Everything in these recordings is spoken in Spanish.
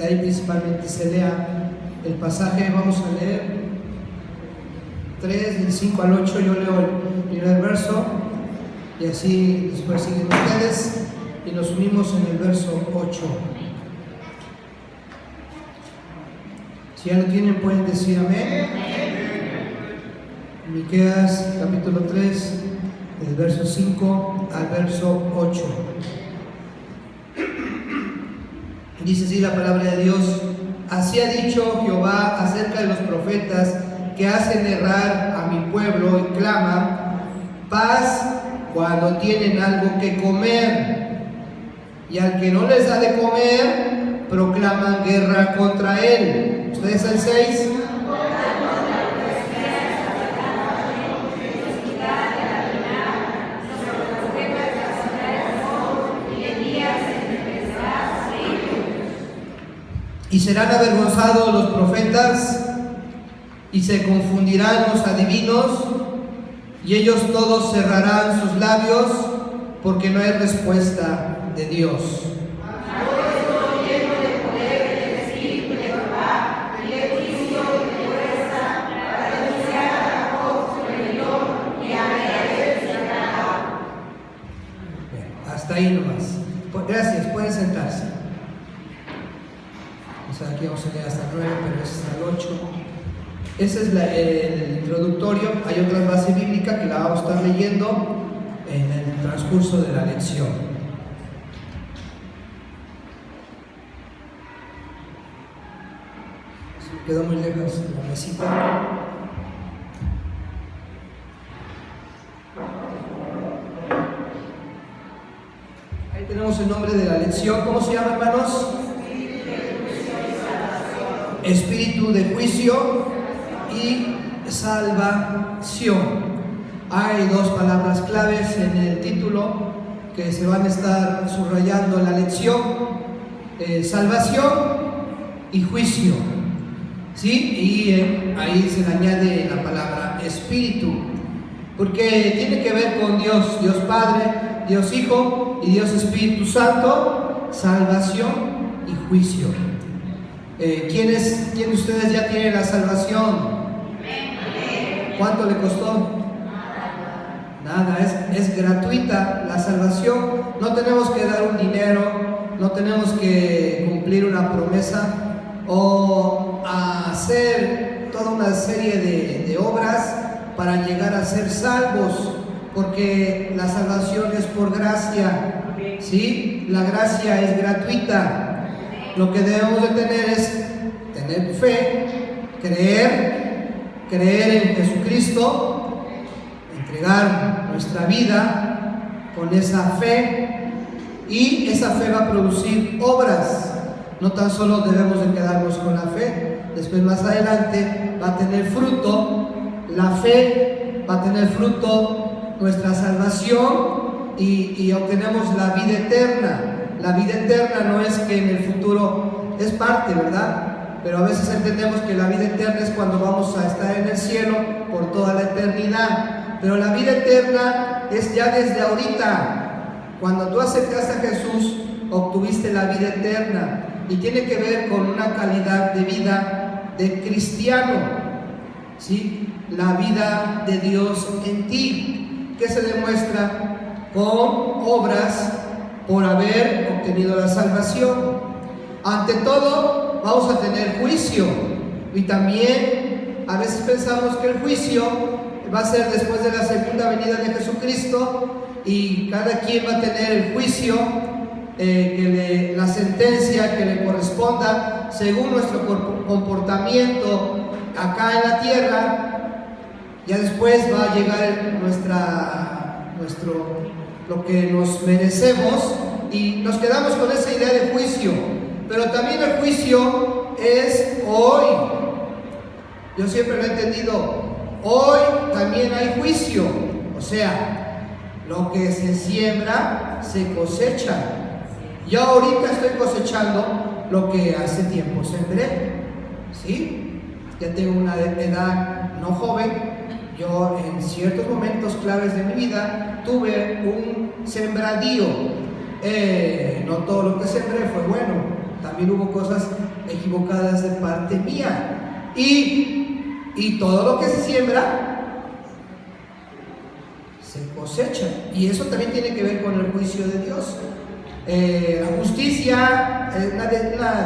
de ahí principalmente se lea el pasaje. Vamos a leer 3, del 5 al 8. Yo leo el primer verso y así después siguen ustedes y nos unimos en el verso 8. Si ya lo tienen, pueden decir amén. Miqueas capítulo 3, del verso 5 al verso 8. Dice así la palabra de Dios: así ha dicho Jehová acerca de los profetas que hacen errar a mi pueblo y claman paz cuando tienen algo que comer, y al que no les da de comer proclaman guerra contra él. ¿Ustedes el 6? Y serán avergonzados los profetas, y se confundirán los adivinos, y ellos todos cerrarán sus labios, porque no hay respuesta de Dios. Hasta ahí nomás. Gracias, pueden sentarse. Aquí vamos a leer hasta el 9, pero es hasta el 8. Ese es el introductorio. Hay otra base bíblica que la vamos a estar leyendo en el transcurso de la lección. Quedó muy lejos la mesita. Ahí tenemos el nombre de la lección. ¿Cómo se llama, hermanos? Espíritu de juicio y salvación. Hay dos palabras claves en el título que se van a estar subrayando en la lección: salvación y juicio. ¿Sí? Y ahí se le añade la palabra espíritu, porque tiene que ver con Dios, Dios Padre, Dios Hijo y Dios Espíritu Santo. Salvación y juicio. ¿Quién de ustedes ya tiene la salvación? ¿Cuánto le costó? Nada, es gratuita la salvación. No tenemos que dar un dinero, no tenemos que cumplir una promesa o hacer toda una serie de obras para llegar a ser salvos, porque la salvación es por gracia. ¿Sí? La gracia es gratuita. Lo que debemos de tener es tener fe, creer en Jesucristo, entregar nuestra vida con esa fe, y esa fe va a producir obras. No tan solo debemos de quedarnos con la fe, después más adelante va a tener fruto la fe, va a tener fruto nuestra salvación y obtenemos la vida eterna. La vida eterna no es que en el futuro, es parte, ¿verdad? Pero a veces entendemos que la vida eterna es cuando vamos a estar en el cielo por toda la eternidad. Pero la vida eterna es ya desde ahorita. Cuando tú aceptaste a Jesús, obtuviste la vida eterna. Y tiene que ver con una calidad de vida de cristiano. ¿Sí? La vida de Dios en ti, que se demuestra con obras por haber obtenido la salvación. Ante todo, vamos a tener juicio, y también a veces pensamos que el juicio va a ser después de la segunda venida de Jesucristo, y cada quien va a tener el juicio, la sentencia que le corresponda según nuestro comportamiento acá en la tierra. Ya después va a llegar lo que nos merecemos, y nos quedamos con esa idea de juicio. Pero también el juicio es hoy. Yo siempre lo he entendido. Hoy también hay juicio. O sea, lo que se siembra se cosecha. Yo ahorita estoy cosechando lo que hace tiempo sembré. ¿Sí? Ya tengo una edad no joven. Yo en ciertos momentos claves de mi vida tuve un sembradío. No todo lo que sembré fue bueno, también hubo cosas equivocadas de parte mía. Y todo lo que se siembra, se cosecha. Y eso también tiene que ver con el juicio de Dios. La justicia, una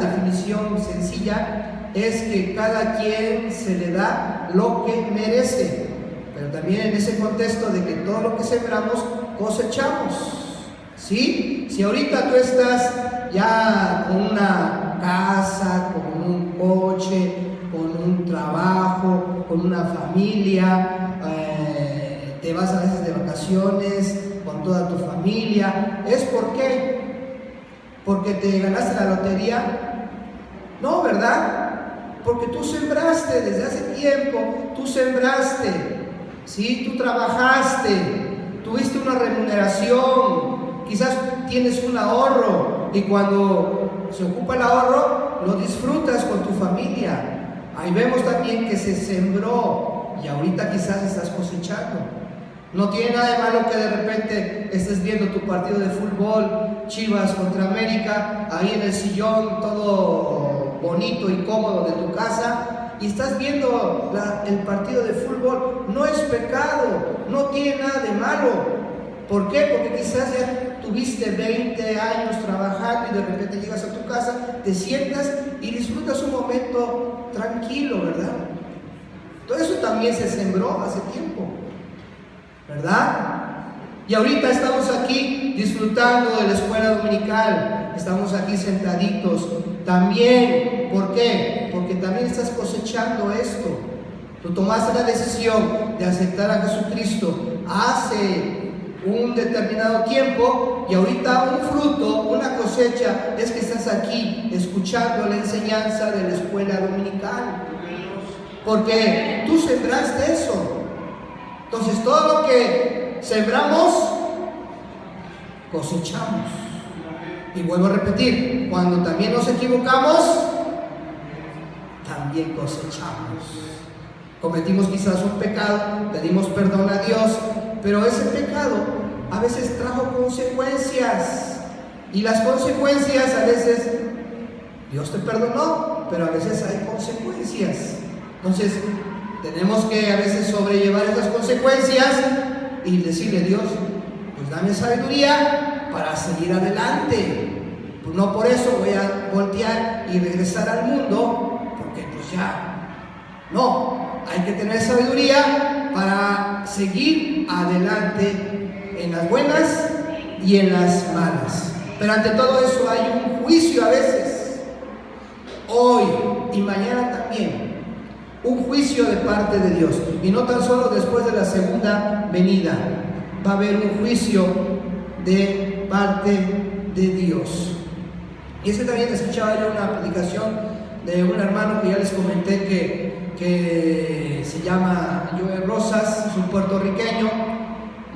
definición sencilla, es que cada quien se le da lo que merece. Pero también en ese contexto de que todo lo que sembramos, cosechamos. ¿Sí? Si ahorita tú estás ya con una casa, con un coche, con un trabajo, con una familia, te vas a veces de vacaciones con toda tu familia, ¿es por qué? ¿Porque te ganaste la lotería? No, ¿verdad? Porque tú sembraste desde hace tiempo, tú sembraste, ¿sí? Tú trabajaste, tuviste una remuneración, quizás tienes un ahorro y cuando se ocupa el ahorro lo disfrutas con tu familia. Ahí vemos también que se sembró y ahorita quizás estás cosechando. No tiene nada de malo que de repente estés viendo tu partido de fútbol, Chivas contra América, ahí en el sillón todo bonito y cómodo de tu casa, y estás viendo el partido de fútbol. No es pecado, no tiene nada de malo. ¿Por qué? Porque quizás ya tuviste 20 años trabajando y de repente llegas a tu casa, te sientas y disfrutas un momento tranquilo, ¿verdad? Todo eso también se sembró hace tiempo, ¿verdad? Y ahorita estamos aquí disfrutando de la escuela dominical, estamos aquí sentaditos también. ¿Por qué? Porque también estás cosechando esto. Tú tomaste la decisión de aceptar a Jesucristo hace un determinado tiempo y ahorita un fruto, una cosecha es que estás aquí escuchando la enseñanza de la escuela dominical, porque tú sembraste eso. Entonces todo lo que sembramos, cosechamos. Y vuelvo a repetir, cuando también nos equivocamos, también cosechamos. Cometimos quizás un pecado, pedimos perdón a Dios, pero ese pecado a veces trajo consecuencias. Y las consecuencias a veces, Dios te perdonó, pero a veces hay consecuencias. Entonces, tenemos que a veces sobrellevar esas consecuencias y decirle a Dios, pues dame sabiduría para seguir adelante. Pues no por eso voy a voltear y regresar al mundo, porque pues ya, no, hay que tener sabiduría para seguir adelante en las buenas y en las malas. Pero ante todo eso hay un juicio a veces, hoy y mañana también. Un juicio de parte de Dios, y no tan solo después de la segunda venida, va a haber un juicio de parte de Dios. Y es que también escuchaba yo una predicación de un hermano que ya les comenté que se llama Joel Rosas, es un puertorriqueño,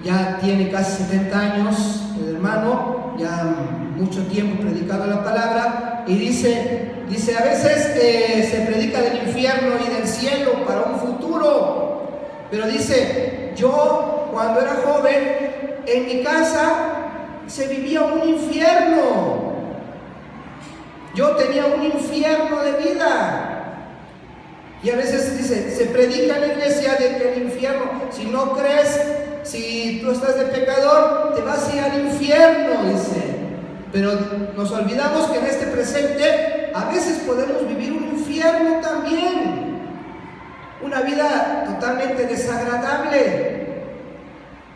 ya tiene casi 70 años el hermano, ya mucho tiempo predicando la palabra, y dice a veces se predica del infierno y del cielo para un futuro, pero dice, yo cuando era joven en mi casa se vivía un infierno, yo tenía un infierno de vida. Y a veces dice, se predica en la iglesia de que el infierno, si no crees, si tú estás de pecador, te vas a ir al infierno, dice. Pero nos olvidamos que en este presente a veces podemos vivir un infierno también, una vida totalmente desagradable.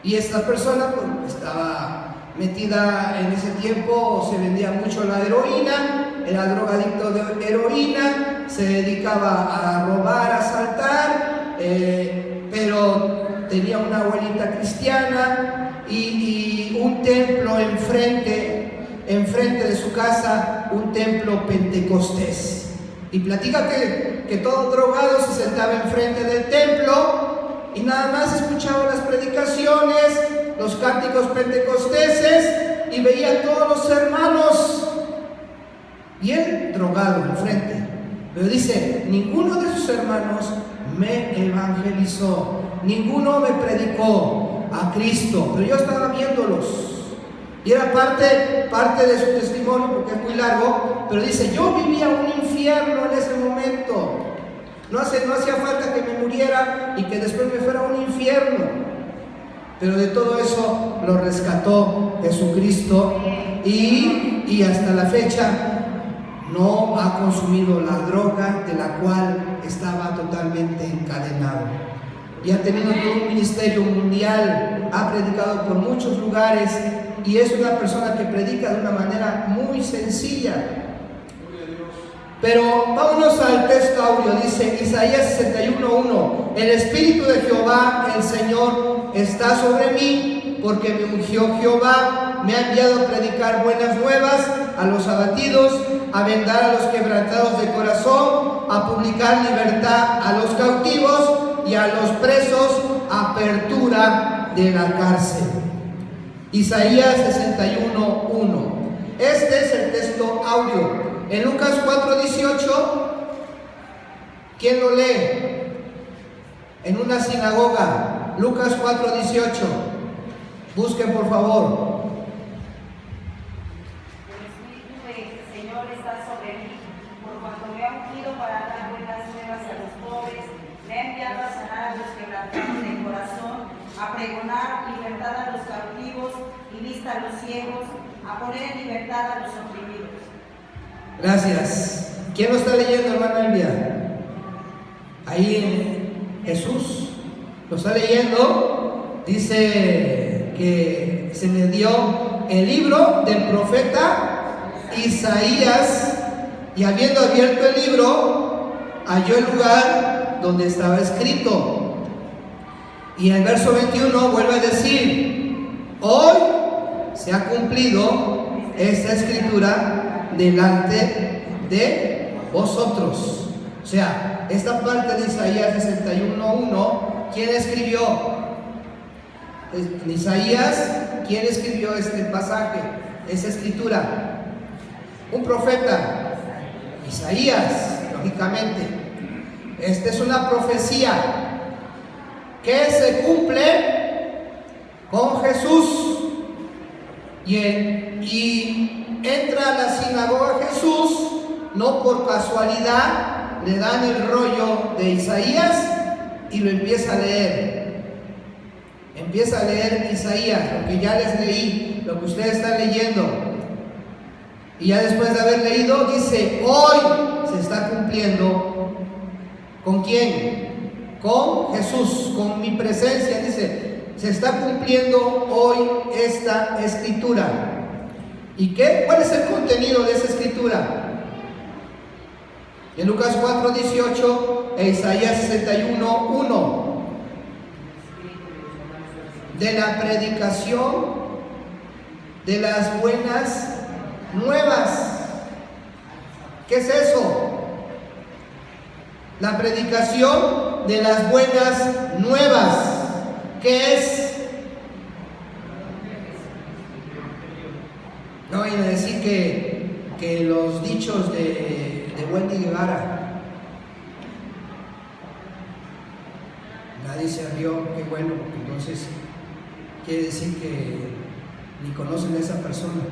Y esta persona pues, estaba metida en ese tiempo, se vendía mucho la heroína, era drogadicto de heroína, se dedicaba a robar, a asaltar, pero tenía una abuelita cristiana y un templo enfrente de su casa, un templo pentecostés. Y platica que todo drogado se sentaba enfrente del templo y nada más escuchaba las predicaciones, los cánticos pentecosteses y veía a todos los hermanos bien drogado enfrente. Pero dice, ninguno de sus hermanos me evangelizó, ninguno me predicó a Cristo, pero yo estaba viéndolos. Y era parte de su testimonio, porque es muy largo, pero dice, yo vivía un infierno en ese momento. No hacía falta que me muriera y que después me fuera a un infierno. Pero de todo eso lo rescató Jesucristo y hasta la fecha no ha consumido la droga de la cual estaba totalmente encadenado. Y ha tenido todo un ministerio mundial, ha predicado por muchos lugares y es una persona que predica de una manera muy sencilla. Pero vámonos al texto audio, dice Isaías 61:1: el Espíritu de Jehová, el Señor, está sobre mí, porque me ungió Jehová, me ha enviado a predicar buenas nuevas a los abatidos, a vendar a los quebrantados de corazón, a publicar libertad a los cautivos y a los presos, apertura de la cárcel. Isaías 61:1. Este es el texto audio. En Lucas 4:18, ¿quién lo lee? En una sinagoga, Lucas 4:18. Busquen por favor. El Espíritu del Señor está sobre mí, por cuanto me ha ungido para dar buenas nuevas a los pobres, me ha enviado a sanar a los quebrantados de corazón, a pregonar libertad a los cautivos y vista a los ciegos, a poner en libertad a los oprimidos. Gracias. ¿Quién lo está leyendo, hermana Elvia? Ahí en Jesús lo está leyendo. Dice que se le dio el libro del profeta Isaías, y habiendo abierto el libro, halló el lugar donde estaba escrito. Y en el verso 21 vuelve a decir: hoy se ha cumplido esta escritura delante de vosotros. O sea, esta parte de Isaías 61:1, ¿quién escribió? En Isaías, ¿quién escribió este pasaje, esa escritura? Un profeta, Isaías, lógicamente. Esta es una profecía que se cumple con Jesús. Y entra a la sinagoga Jesús, no por casualidad, le dan el rollo de Isaías y lo empieza a leer. Empieza a leer Isaías, lo que ya les leí, lo que ustedes están leyendo. Y ya después de haber leído, dice: hoy se está cumpliendo. ¿Con quién? Con Jesús, con mi presencia. Dice: se está cumpliendo hoy esta escritura. ¿Y qué? ¿Cuál es el contenido de esa escritura? En Lucas 4:18 e Isaías 61:1. De la predicación de las buenas nuevas. ¿Qué es eso? La predicación de las buenas nuevas. ¿Qué es? No vayan a decir que los dichos de Wendy Guevara. Nadie se rió, qué bueno, porque entonces quiere decir que ni conocen a esa persona.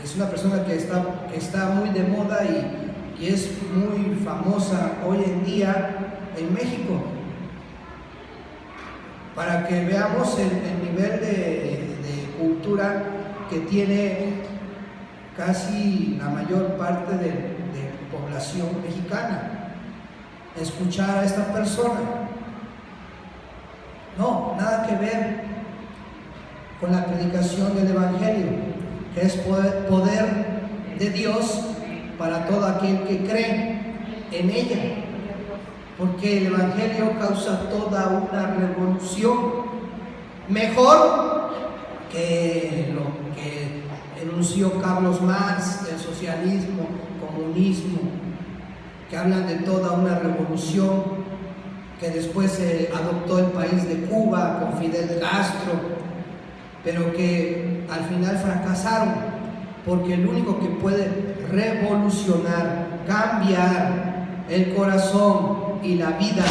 Es una persona que está muy de moda y es muy famosa hoy en día en México. Para que veamos el nivel de cultura que tiene casi la mayor parte de población mexicana. Escuchar a esta persona, no, nada que ver con la predicación del Evangelio, que es poder de Dios para todo aquel que cree en ella, porque el Evangelio causa toda una revolución, mejor que lo que enunció Carlos Marx, el socialismo, comunismo, que hablan de toda una revolución que después se adoptó el país de Cuba con Fidel Castro, pero que al final fracasaron, porque el único que puede revolucionar, cambiar el corazón y la vida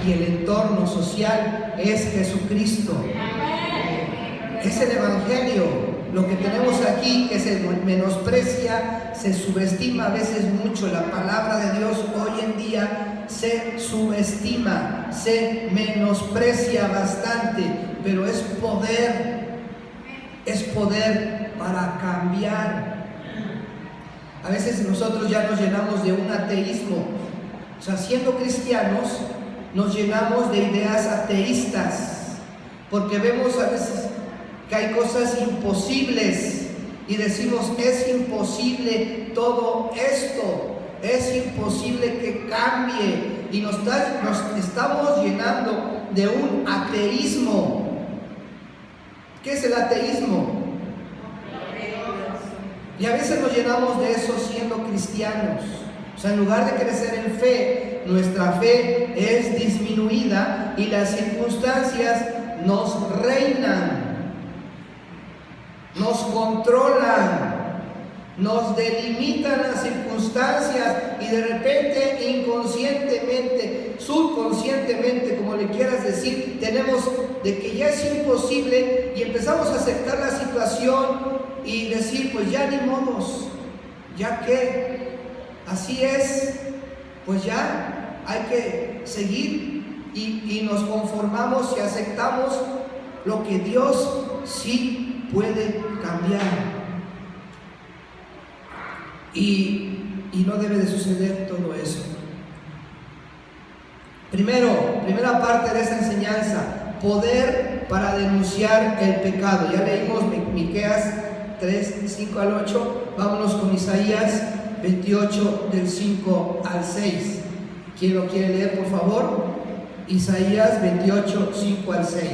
y el entorno social es Jesucristo. Es el Evangelio. lo que tenemos aquí, que se menosprecia, se subestima a veces mucho. La palabra de Dios hoy en día se subestima, se menosprecia bastante, pero es poder para cambiar. A veces nosotros ya nos llenamos de un ateísmo, o sea, siendo cristianos nos llenamos de ideas ateístas, porque vemos a veces que hay cosas imposibles y decimos, es imposible todo esto, es imposible que cambie, y nos estamos llenando de un ateísmo. ¿Qué es el ateísmo? Y a veces nos llenamos de eso siendo cristianos. O sea, en lugar de crecer en fe, nuestra fe es disminuida y las circunstancias nos reinan, nos controlan, nos delimitan las circunstancias, y de repente, inconscientemente, subconscientemente, como le quieras decir, tenemos de que ya es imposible, y empezamos a aceptar la situación y decir, pues ya ni modos, ya que así es, pues ya hay que seguir, y nos conformamos y aceptamos lo que Dios sí puede cambiar. Y no debe de suceder todo eso. Primera parte de esta enseñanza, poder para denunciar el pecado. Ya leímos Miqueas 3, 5 al 8. Vámonos con Isaías 28, del 5 al 6. ¿Quién lo quiere leer, por favor? Isaías 28, 5 al 6.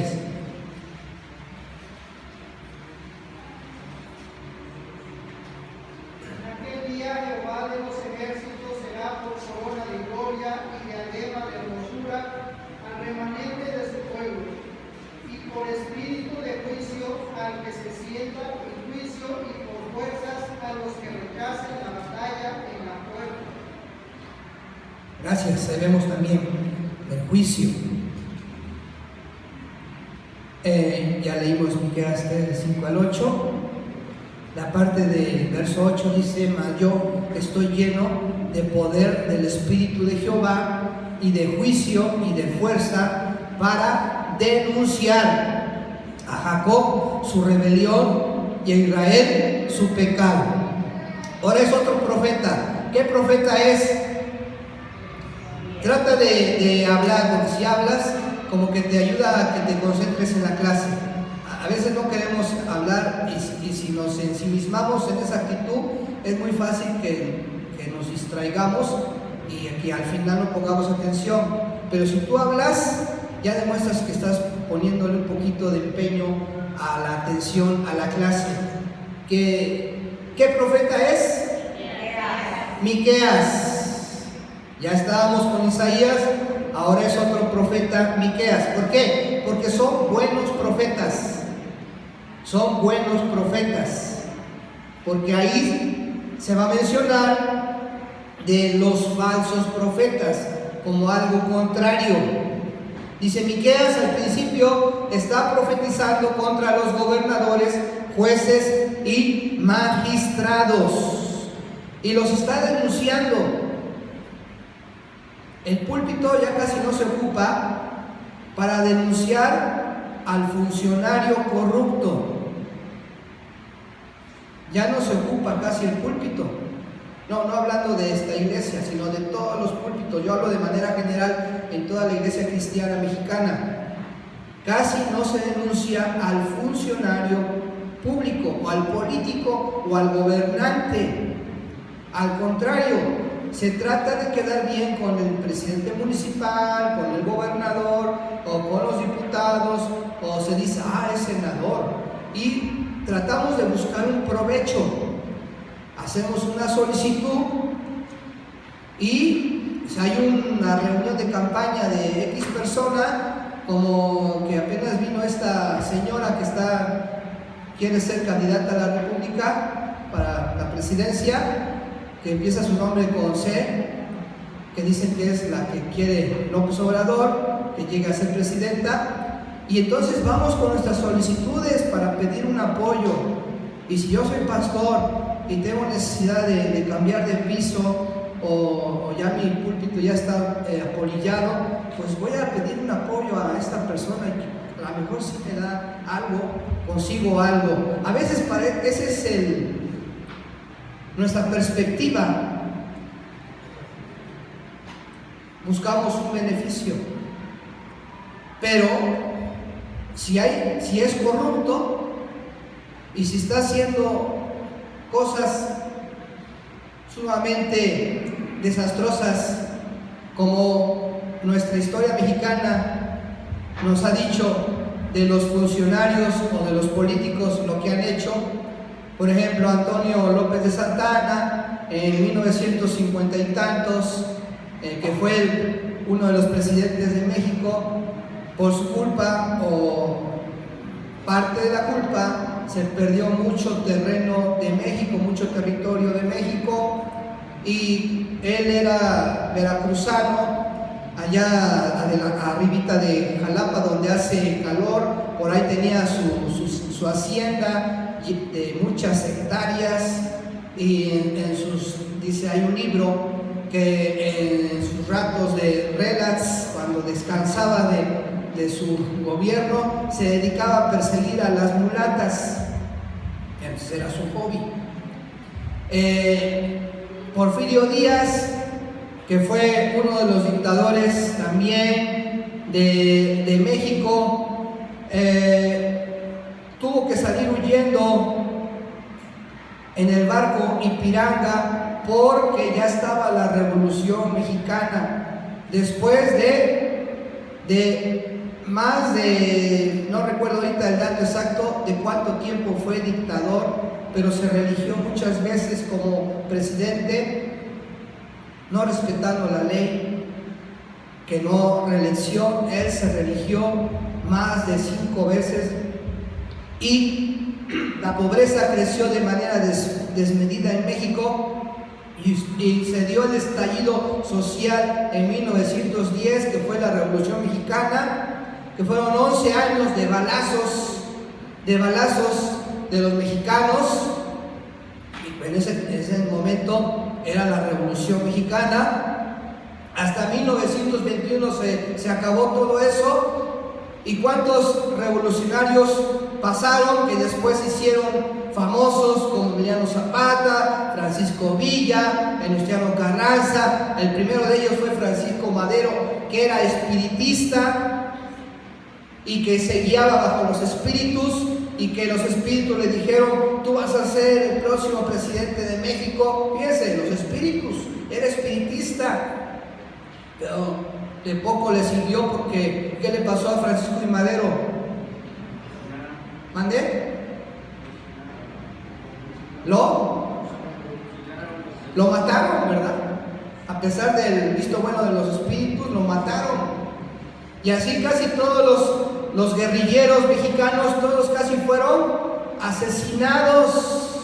Gracias, ahí vemos también el juicio. Ya leímos Miqueas 3, del 5 al 8. La parte del verso 8 dice: mas yo estoy lleno de poder del Espíritu de Jehová, y de juicio y de fuerza, para denunciar a Jacob su rebelión y a Israel su pecado. Ahora es otro profeta. ¿Qué profeta es? Trata de hablar, porque si hablas, como que te ayuda a que te concentres en la clase. A veces no queremos hablar, y si nos ensimismamos en esa actitud, es muy fácil que nos distraigamos y que al final no pongamos atención. Pero si tú hablas, ya demuestras que estás poniéndole un poquito de empeño a la atención, a la clase. ¿Qué profeta es? Miqueas. Ya estábamos con Isaías, ahora es otro profeta, Miqueas. ¿Por qué? Porque son buenos profetas. Son buenos profetas. Porque ahí se va a mencionar de los falsos profetas como algo contrario. Dice Miqueas, al principio está profetizando contra los gobernadores, jueces y magistrados, y los está denunciando. El púlpito ya casi no se ocupa para denunciar al funcionario corrupto. Ya no se ocupa casi el púlpito. No hablando de esta iglesia, sino de todos los púlpitos. Yo hablo de manera general en toda la iglesia cristiana mexicana. Casi no se denuncia al funcionario público, o al político, o al gobernante. Al contrario, se trata de quedar bien con el presidente municipal, con el gobernador, o con los diputados, o se dice, es senador, y tratamos de buscar un provecho. Hacemos una solicitud, y si hay una reunión de campaña de X persona, como que apenas vino esta señora que quiere ser candidata a la República para la presidencia, que empieza su nombre con C, que dicen que es la que quiere López Obrador, que llegue a ser presidenta, y entonces vamos con nuestras solicitudes para pedir un apoyo. Y si yo soy pastor y tengo necesidad de cambiar de piso o ya mi púlpito ya está apolillado, pues voy a pedir un apoyo a esta persona y a lo mejor si me da algo, consigo algo. A veces ese es nuestra perspectiva. Buscamos un beneficio, pero si es corrupto y si está haciendo cosas sumamente desastrosas, como nuestra historia mexicana nos ha dicho de los funcionarios o de los políticos lo que han hecho. Por ejemplo, Antonio López de Santana en 1950 y tantos, que fue uno de los presidentes de México, por su culpa o parte de la culpa se perdió mucho terreno de México, mucho territorio de México, y él era veracruzano, allá arribita de Jalapa, donde hace calor. Por ahí tenía su hacienda de muchas hectáreas, y dice, hay un libro que en sus ratos de relax, cuando descansaba de su gobierno, se dedicaba a perseguir a las mulatas. Entonces era su hobby. Porfirio Díaz, que fue uno de los dictadores también de México, tuvo que salir huyendo en el barco Ipiranga porque ya estaba la Revolución Mexicana. Después de más de, no recuerdo ahorita el dato exacto de cuánto tiempo fue dictador, pero se religió muchas veces como presidente, no respetando la ley, que no reelección. Él se religió más de 5 veces y la pobreza creció de manera desmedida en México, y se dio el estallido social en 1910, que fue la Revolución Mexicana, que fueron 11 años de balazos de los mexicanos, y en ese momento era la Revolución Mexicana. Hasta 1921 se acabó todo eso. ¿Y cuántos revolucionarios pasaron que después se hicieron famosos, como Emiliano Zapata, Francisco Villa, Venustiano Carranza? El primero de ellos fue Francisco Madero, que era espiritista y que se guiaba bajo los espíritus, y que los espíritus le dijeron: tú vas a ser el próximo presidente de México. Fíjense, los espíritus, era espiritista, pero de poco le sirvió, porque ¿qué le pasó a Francisco y Madero? ¿Mandé? Lo mataron, ¿verdad? A pesar del visto bueno de los espíritus, lo mataron. Y así casi todos los guerrilleros mexicanos, todos casi fueron asesinados.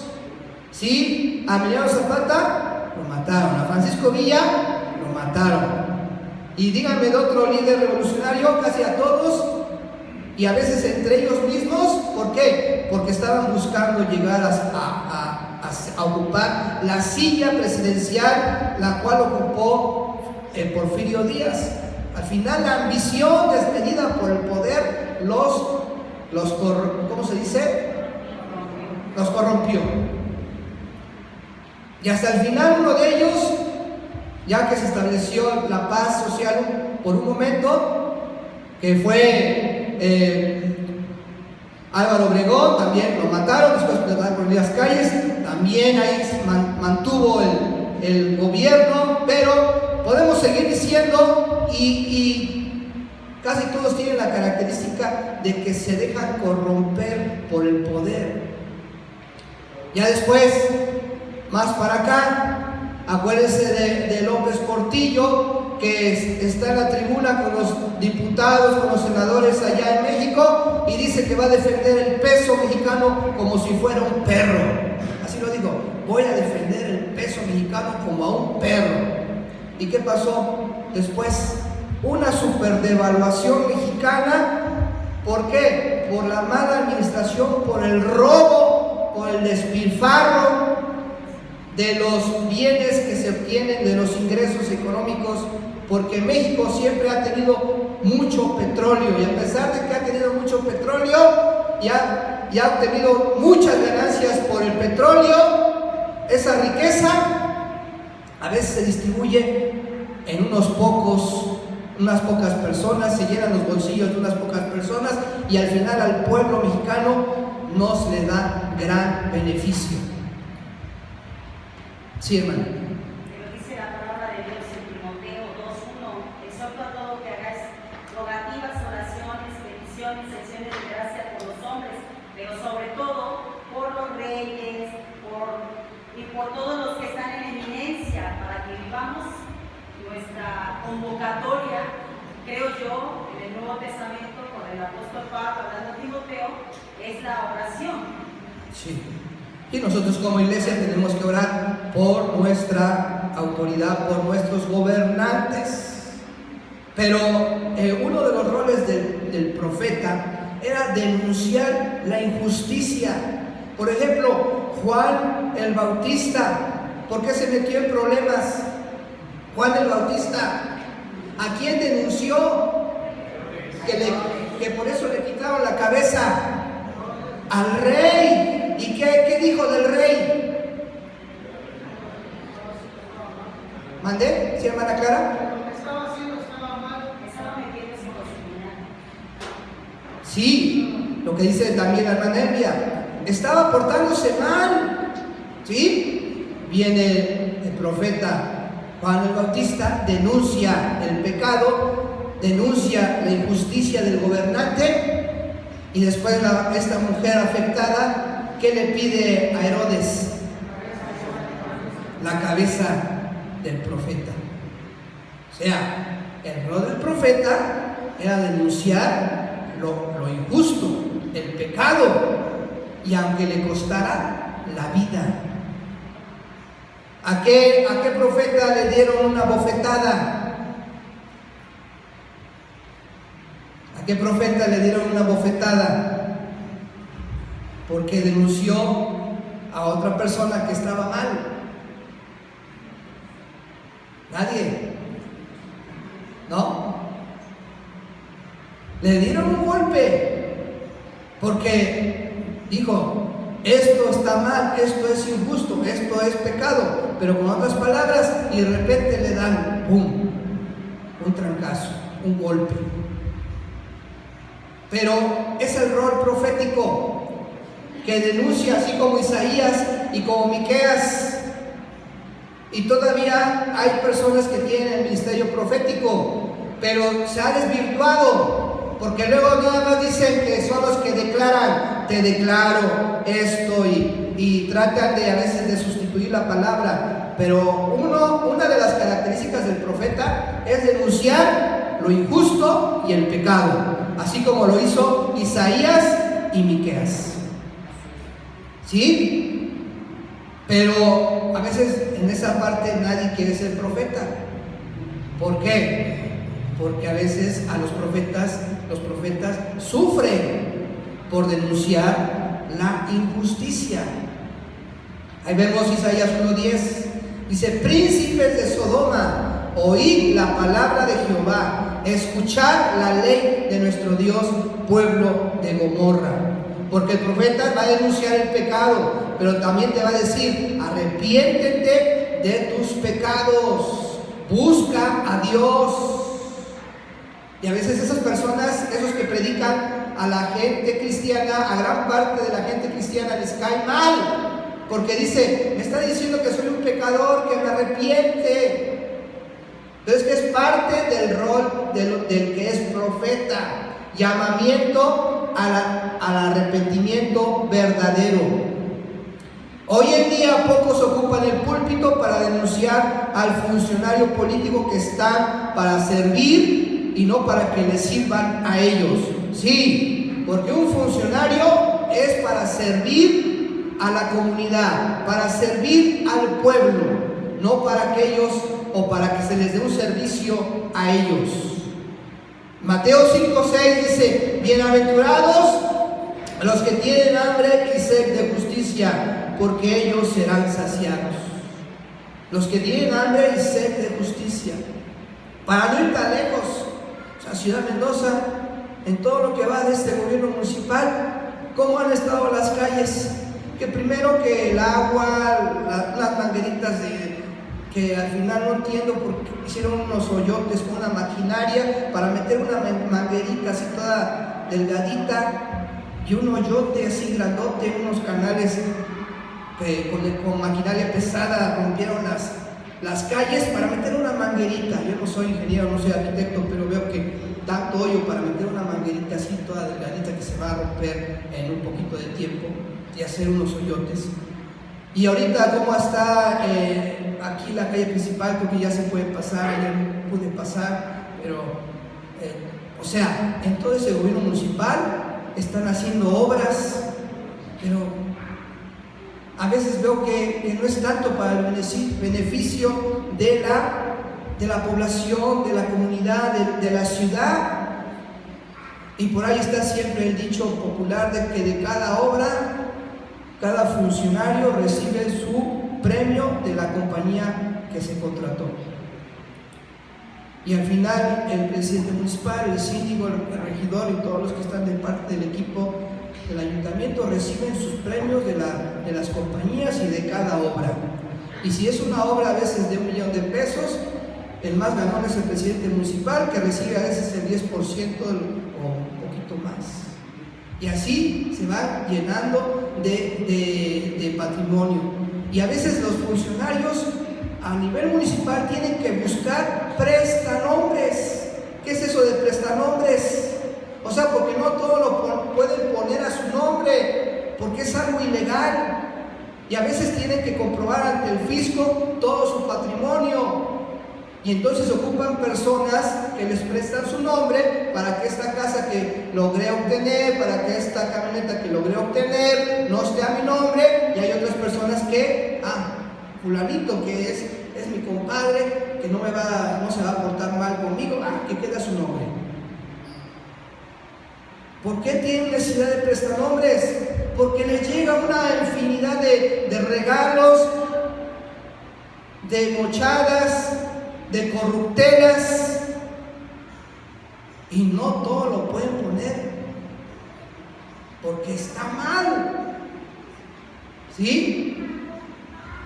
¿Sí? A Emiliano Zapata lo mataron, a Francisco Villa lo mataron. Y díganme de otro líder revolucionario, casi a todos, y a veces entre ellos mismos. ¿Por qué? Porque estaban buscando llegar a ocupar la silla presidencial, la cual ocupó Porfirio Díaz. Al final, la ambición desmedida por el poder ¿cómo se dice? Los corrompió. Y hasta el final, uno de ellos, ya que se estableció la paz social por un momento, que fue Álvaro Obregón, también lo mataron, después de por las calles, también ahí mantuvo el gobierno. Pero podemos seguir diciendo, y casi todos tienen la característica de que se dejan corromper por el poder. Ya después, más para acá, acuérdense de López Portillo, que está en la tribuna con los diputados, con los senadores allá en México, y dice que va a defender el peso mexicano como si fuera un perro. Así lo digo: voy a defender el peso mexicano como a un perro. ¿Y qué pasó después? Una superdevaluación mexicana. ¿Por qué? Por la mala administración, por el robo el despilfarro de los bienes que se obtienen, de los ingresos económicos, porque México siempre ha tenido mucho petróleo, y a pesar de que ha tenido mucho petróleo y ha obtenido muchas ganancias por el petróleo, esa riqueza a veces se distribuye en unas pocas personas, se llenan los bolsillos de unas pocas personas, y al final al pueblo mexicano no se le da gran beneficio. Sí, hermano. Pero dice la palabra de Dios en Timoteo 2:1: exhorto a todo que hagáis rogativas, oraciones, peticiones, acciones de gracia por los hombres, pero sobre todo por los reyes, y por todos los que están en eminencia, para que vivamos nuestra convocatoria, creo yo, en el Nuevo Testamento, con el apóstol Pablo hablando a Timoteo, es la oración. Sí. Y nosotros como iglesia tenemos que orar por nuestra autoridad, por nuestros gobernantes. Pero uno de los roles del profeta era denunciar la injusticia. Por ejemplo, Juan el Bautista, ¿por qué se metió en problemas? Juan el Bautista, ¿a quién denunció? Que por eso le quitaron la cabeza al rey. ¿Y qué dijo del rey? ¿Mandé? ¿Sí, hermana Clara? Lo que estaba haciendo estaba mal. Estaba metiéndose con su cuñado. Sí, lo que dice también la hermana Elvia, estaba portándose mal. ¿Sí? Viene el profeta Juan el Bautista, denuncia el pecado, denuncia la injusticia del gobernante, y después esta mujer afectada, ¿qué le pide a Herodes? La cabeza del profeta. O sea, el rol del profeta era denunciar lo injusto, el pecado, y aunque le costara la vida. ¿A qué profeta le dieron una bofetada? ¿A qué profeta le dieron una bofetada? Porque denunció a otra persona que estaba mal. Nadie. ¿No? Le dieron un golpe porque dijo: esto está mal, esto es injusto, esto es pecado. Pero con otras palabras, y de repente le dan un trancazo, un golpe. Pero es el rol profético que denuncia, así como Isaías y como Miqueas. Y todavía hay personas que tienen el ministerio profético, pero se ha desvirtuado, porque luego nada más dicen que son los que declaran: te declaro esto, y tratan a veces de sustituir la palabra. Pero una de las características del profeta es denunciar lo injusto y el pecado, así como lo hizo Isaías y Miqueas. ¿Sí? Pero a veces en esa parte nadie quiere ser profeta. ¿Por qué? Porque a veces los profetas sufren por denunciar la injusticia. Ahí vemos Isaías 1:10. Dice: príncipes de Sodoma, oíd la palabra de Jehová, escuchad la ley de nuestro Dios, pueblo de Gomorra. Porque el profeta va a denunciar el pecado, pero también te va a decir: arrepiéntete de tus pecados, busca a Dios. Y a veces esas personas, esos que predican a la gente cristiana, a gran parte de la gente cristiana les cae mal, porque dice: me está diciendo que soy un pecador, que me arrepiente. Entonces, que es parte del rol del que es profeta. Llamamiento al arrepentimiento verdadero. Hoy en día pocos ocupan el púlpito para denunciar al funcionario político que está para servir y no para que les sirvan a ellos. Sí, porque un funcionario es para servir a la comunidad, para servir al pueblo, no para que ellos o para que se les dé un servicio a ellos. Mateo 5:6 dice: bienaventurados los que tienen hambre y sed de justicia, porque ellos serán saciados. Los que tienen hambre y sed de justicia. Para no ir tan lejos, o sea, Ciudad Mendoza, en todo lo que va de este gobierno municipal, ¿cómo han estado las calles? Que primero que el agua, las mangueritas que al final no entiendo porque hicieron unos hoyotes con una maquinaria para meter una manguerita así toda delgadita y un hoyote así grandote, unos canales que con maquinaria pesada rompieron las calles para meter una manguerita. Yo no soy ingeniero, no soy arquitecto, pero veo que tanto hoyo para meter una manguerita así toda delgadita que se va a romper en un poquito de tiempo y hacer unos hoyotes. Y ahorita cómo está aquí la calle principal, porque ya se puede pasar, ayer pude pasar, pero o sea, en todo ese gobierno municipal están haciendo obras, pero a veces veo que no es tanto para el beneficio de la población, de la comunidad, de la ciudad. Y por ahí está siempre el dicho popular de que de cada obra, cada funcionario recibe su premio de la compañía que se contrató. Y al final el presidente municipal, el síndico, el regidor y todos los que están de parte del equipo del ayuntamiento reciben sus premios de las compañías y de cada obra. Y si es una obra a veces de 1 millón de pesos, el más ganón es el presidente municipal, que recibe a veces el 10% o un poquito más. Y así se va llenando de patrimonio. Y a veces los funcionarios a nivel municipal tienen que buscar prestanombres. ¿Qué es eso de prestanombres? O sea, porque no todo lo pueden poner a su nombre, porque es algo ilegal. Y a veces tienen que comprobar ante el fisco todo su patrimonio. Y entonces ocupan personas que les prestan su nombre para que esta casa que logré obtener, para que esta camioneta que logré obtener, no esté a mi nombre. Y hay otras personas que, fulanito que es mi compadre, que no se va a portar mal conmigo, que queda su nombre. ¿Por qué tienen necesidad de prestanombres? Porque les llega una infinidad de regalos, de mochadas, de corruptelas, y no todo lo pueden poner porque está mal. ¿Sí?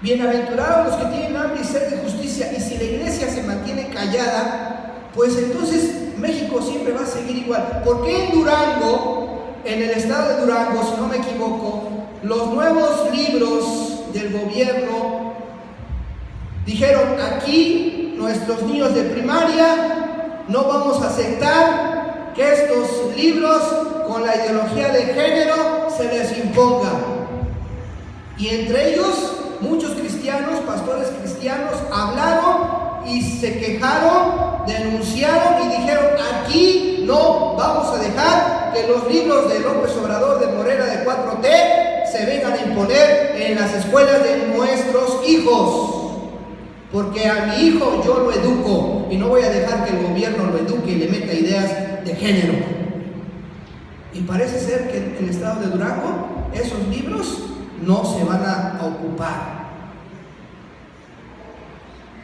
Bienaventurados los que tienen hambre y sed de justicia. Y si la iglesia se mantiene callada, pues entonces México siempre va a seguir igual. ¿Por qué en Durango, en el estado de Durango, si no me equivoco, los nuevos libros del gobierno dijeron: aquí nuestros niños de primaria no vamos a aceptar que estos libros con la ideología de género se les imponga? Y entre ellos muchos cristianos, pastores cristianos, hablaron y se quejaron, denunciaron y dijeron: aquí no vamos a dejar que los libros de López Obrador, de Morena, de 4T se vengan a imponer en las escuelas de nuestros hijos. Porque a mi hijo yo lo educo y no voy a dejar que el gobierno lo eduque y le meta ideas de género. Y parece ser que en el estado de Durango esos libros no se van a ocupar.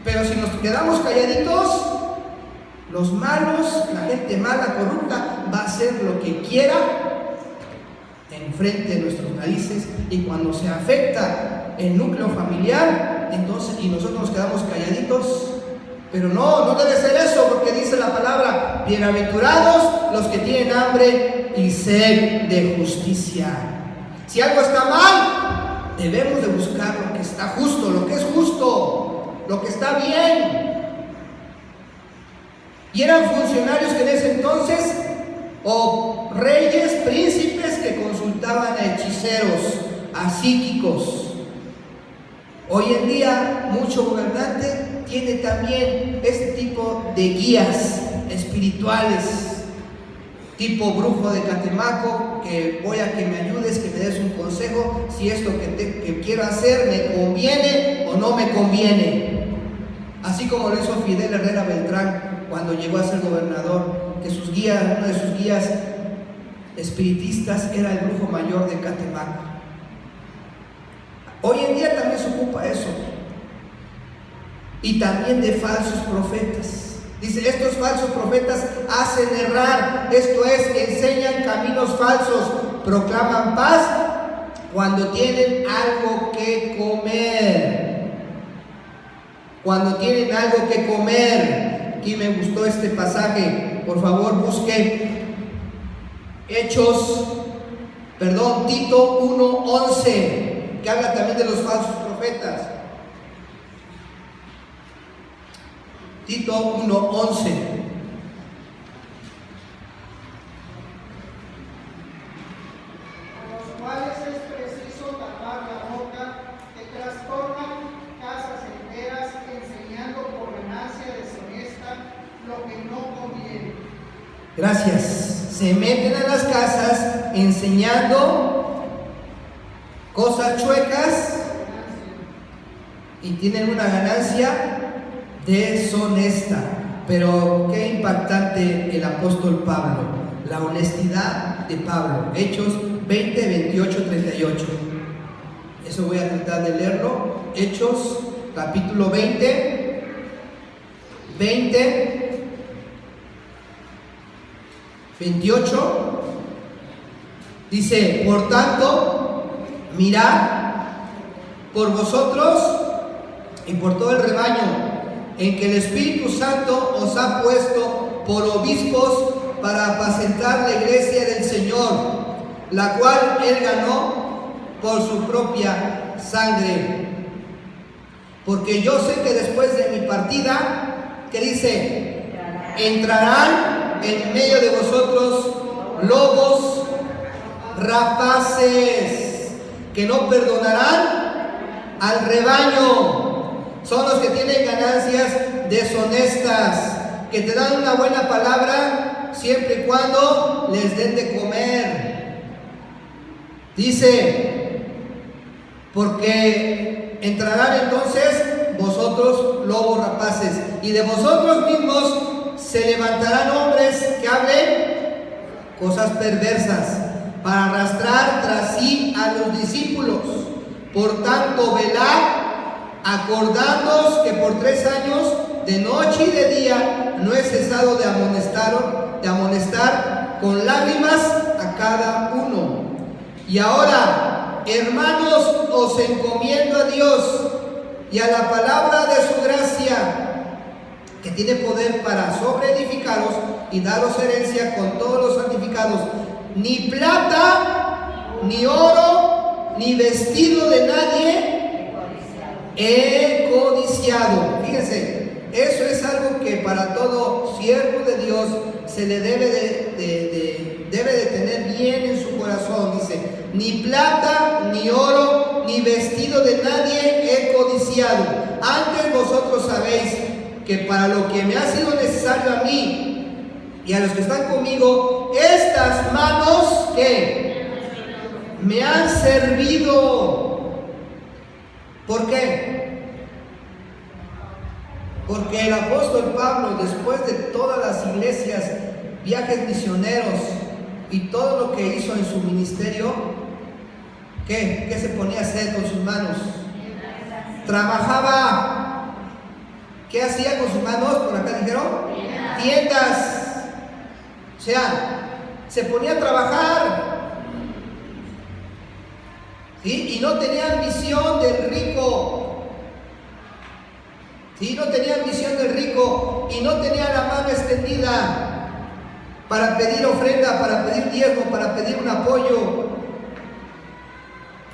Pero si nos quedamos calladitos, los malos, la gente mala, corrupta, va a hacer lo que quiera enfrente de nuestros narices. Y cuando se afecta el núcleo familiar, entonces, y nosotros nos quedamos calladitos. Pero no debe ser eso, porque dice la palabra: bienaventurados los que tienen hambre y sed de justicia. Si algo está mal, debemos de buscar lo que está justo, lo que es justo, lo que está bien. Y eran funcionarios que en ese entonces, o reyes, príncipes, que consultaban a hechiceros, a psíquicos. Hoy en día mucho gobernante tiene también este tipo de guías espirituales, tipo brujo de Catemaco, que voy a que me ayudes, que me des un consejo, si esto que quiero hacer me conviene o no me conviene. Así como lo hizo Fidel Herrera Beltrán cuando llegó a ser gobernador, que uno de sus guías espiritistas era el brujo mayor de Catemaco. Hoy en día también se ocupa eso. Y también de falsos profetas. Dice, estos falsos profetas hacen errar, esto es, enseñan caminos falsos, proclaman paz cuando tienen algo que comer. Cuando tienen algo que comer. Aquí me gustó este pasaje, por favor busque Tito 1:11, que habla también de los falsos profetas. Tito 1:11. A los cuales es preciso tapar la boca, que trastornan casas enteras, enseñando por ganancia deshonesta lo que no conviene. Gracias. Se meten a las casas enseñando cosas chuecas y tienen una ganancia deshonesta. Pero qué impactante el apóstol Pablo, la honestidad de Pablo. Hechos 20, 28, 38. Eso voy a tratar de leerlo. Hechos capítulo 20, 28. Dice, por tanto, mirad por vosotros y por todo el rebaño en que el Espíritu Santo os ha puesto por obispos para apacentar la iglesia del Señor, la cual Él ganó por su propia sangre. Porque yo sé que después de mi partida, ¿qué dice? Entrarán en medio de vosotros lobos rapaces, que no perdonarán al rebaño. Son los que tienen ganancias deshonestas, que te dan una buena palabra siempre y cuando les den de comer. Dice, porque entrarán entonces vosotros lobos rapaces, y de vosotros mismos se levantarán hombres que hablen cosas perversas para arrastrar tras sí a los discípulos. Por tanto, velad, acordándoos que por 3 años, de noche y de día, no he cesado de amonestar con lágrimas a cada uno. Y ahora, hermanos, os encomiendo a Dios y a la palabra de su gracia, que tiene poder para sobreedificaros y daros herencia con todos los santificados. Ni plata, ni oro, ni vestido de nadie he codiciado. Fíjense, eso es algo que para todo siervo de Dios se le debe de tener bien en su corazón. Dice, ni plata, ni oro, ni vestido de nadie he codiciado. Antes vosotros sabéis que para lo que me ha sido necesario a mí y a los que están conmigo, estas manos que me han servido. ¿Por qué? Porque el apóstol Pablo, después de todas las iglesias, viajes misioneros y todo lo que hizo en su ministerio, ¿qué se ponía a hacer con sus manos? Trabajaba. ¿Qué hacía con sus manos? Por acá dijeron, tiendas. O sea, se ponía a trabajar. ¿Sí? Y no tenía ambición del rico. ¿Sí? No tenía ambición del rico y no tenía la mano extendida para pedir ofrenda, para pedir diezmo, para pedir un apoyo.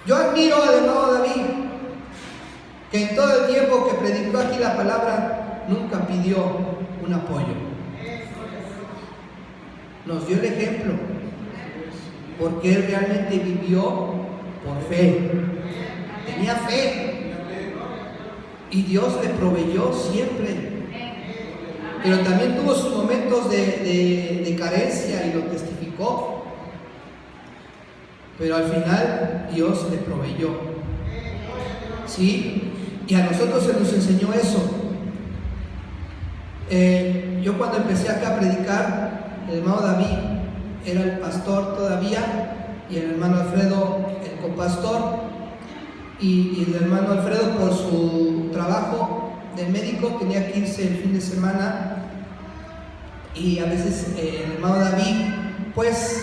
Yo admiro al hermano David, que en todo el tiempo que predicó aquí la palabra, nunca pidió un apoyo. Nos dio el ejemplo, porque él realmente vivió por fe. Tenía fe y Dios le proveyó siempre. Pero también tuvo sus momentos de carencia y lo testificó. Pero al final Dios le proveyó. ¿Sí? Y a nosotros se nos enseñó eso. Yo cuando empecé acá a predicar, el hermano David era el pastor todavía y el hermano Alfredo el copastor, y el hermano Alfredo por su trabajo de médico tenía que irse el fin de semana, y a veces el hermano David pues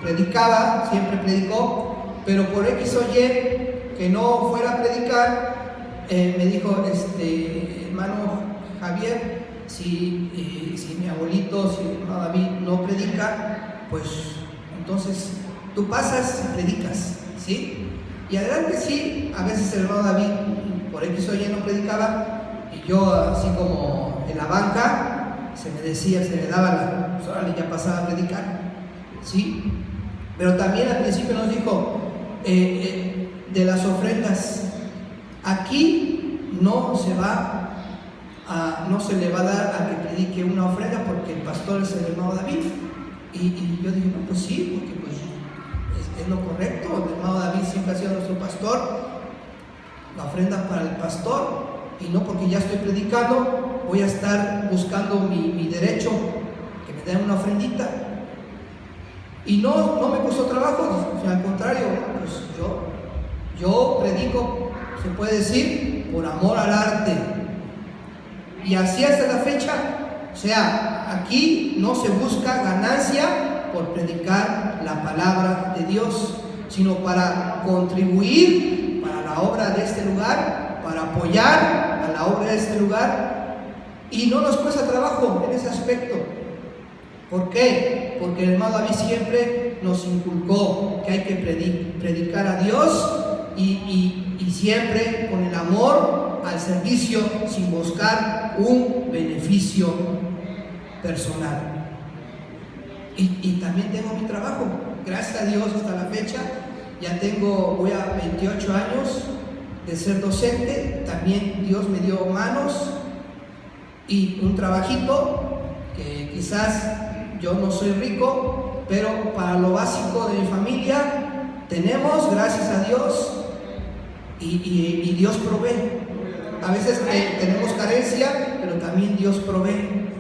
predicaba, siempre predicó, pero por X o Y que no fuera a predicar, me dijo, hermano Javier, si mi abuelito, si mi hermano David no predica, pues entonces tú pasas y predicas, ¿sí? Y adelante sí, a veces el hermano David por X o Y no predicaba, y yo así como en la banca, se me daba pues órale, ya pasaba a predicar, ¿sí? Pero también al principio nos dijo, de las ofrendas, aquí no se le va a dar a que predique una ofrenda porque el pastor es el hermano David. Y yo dije, no, pues sí, porque pues es lo correcto, el hermano David siempre ha sido nuestro pastor, la ofrenda para el pastor, y no porque ya estoy predicando voy a estar buscando mi derecho, que me den una ofrendita. Y no me costó trabajo, al contrario, pues yo predico, se puede decir, por amor al arte. Y así hasta la fecha, o sea, aquí no se busca ganancia por predicar la palabra de Dios, sino para contribuir para la obra de este lugar, para apoyar a la obra de este lugar, y no nos cuesta trabajo en ese aspecto. ¿Por qué? Porque el hermano David siempre nos inculcó que hay que predicar a Dios y siempre con el amor al servicio, sin buscar un beneficio personal. Y también tengo mi trabajo, gracias a Dios hasta la fecha, voy a 28 años de ser docente, también Dios me dio manos y un trabajito que quizás yo no soy rico, pero para lo básico de mi familia tenemos, gracias a Dios, y Dios provee. A veces tenemos carencia, pero también Dios provee.